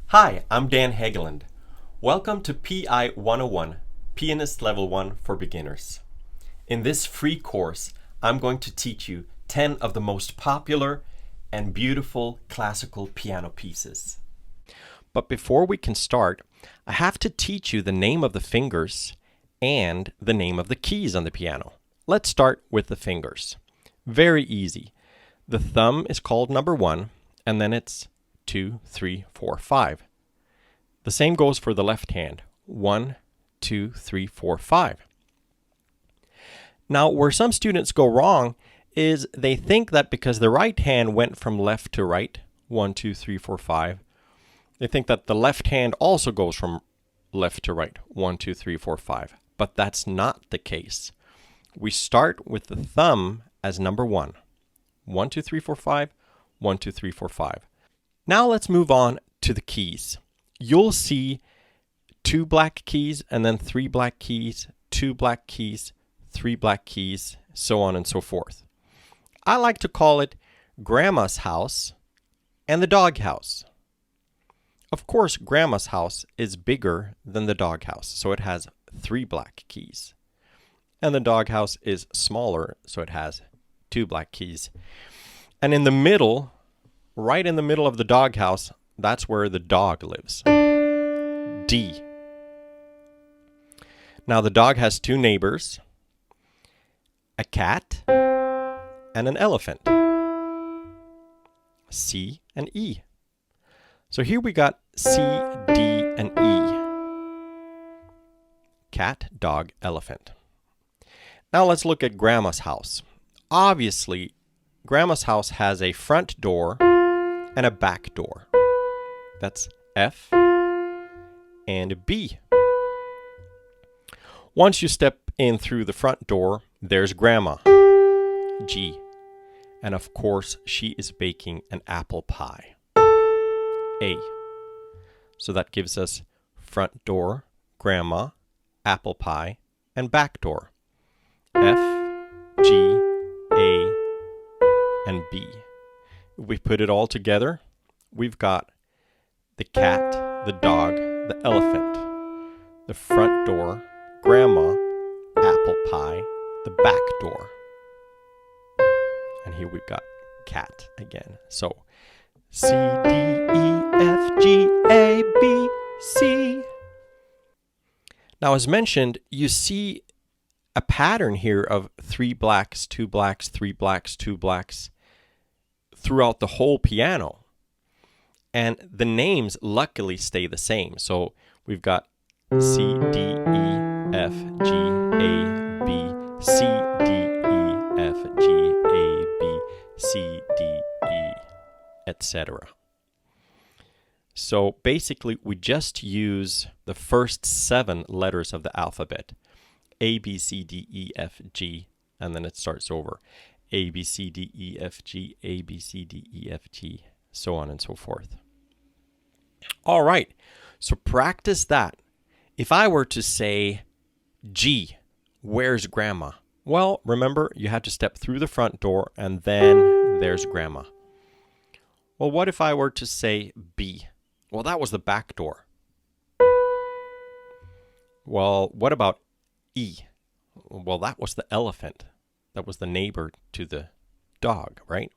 Hi, I'm Dan Hageland. Welcome to PI-101, Pianist Level 1 for Beginners. In this free course, I'm going to teach you 10 of the most popular and beautiful classical piano pieces. But before we can start, I have to teach you the name of the fingers and the name of the keys on the piano. Let's start with the fingers. Very easy. The thumb is called number 1, and then it's 2, 3, 4, 5. The same goes for the left hand. 1, 2, 3, 4, 5. Now, where some students go wrong is they think that because the right hand went from left to right, 1, 2, 3, 4, 5, they think that the left hand also goes from left to right, 1, 2, 3, 4, 5. But that's not the case. We start with the thumb as number 1. 1, 2, 3, 4, 5, 1, 2, 3, 4, 5. Now let's move on to the keys. You'll see 2 black keys and then 3 black keys, 2 black keys, 3 black keys, so on and so forth. I like to call it Grandma's house and the dog house. Of course, Grandma's house is bigger than the dog house, so it has 3 black keys. And the dog house is smaller, so it has 2 black keys. And in the middle, right in the middle of the dog house, that's where the dog lives. D. Now the dog has 2 neighbors, a cat and an elephant. C and E. So here we got C, D, and E. Cat, dog, elephant. Now let's look at Grandma's house. Obviously, Grandma's house has a front door and a back door. That's F and B. Once you step in through the front door, there's Grandma, G. And of course, she is baking an apple pie, A. So that gives us front door, Grandma, apple pie, and back door, F, G, A, and B. If we put it all together, we've got the cat, the dog, the elephant, the front door, Grandma, apple pie, the back door. And here we've got cat again. So C, D, E, F, G, A, B, C. Now, as mentioned, you see a pattern here of 3 blacks, 2 blacks, 3 blacks, 2 blacks throughout the whole piano. And the names luckily stay the same. So we've got C, D, E, F, G, A, B, C, D, E, F, G, A, B, C, D, E, etc. So basically, we just use the first 7 letters of the alphabet. A, B, C, D, E, F, G, and then it starts over. A, B, C, D, E, F, G, A, B, C, D, E, F, G, so on and so forth. All right, so practice that. If I were to say G, where's Grandma? Well, remember, you had to step through the front door and then there's Grandma. Well, what if I were to say B? Well, that was the back door. Well, what about E? Well, that was the elephant. That was the neighbor to the dog, right?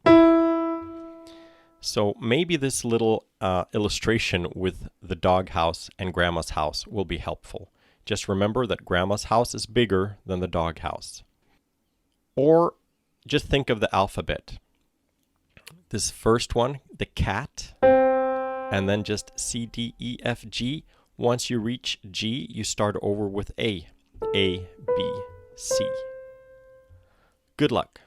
So maybe this little illustration with the dog house and Grandma's house will be helpful. Just remember that Grandma's house is bigger than the dog house. Or just think of the alphabet. This first one, the cat, and then just C, D, E, F, G. Once you reach G, you start over with A, B, C. Good luck.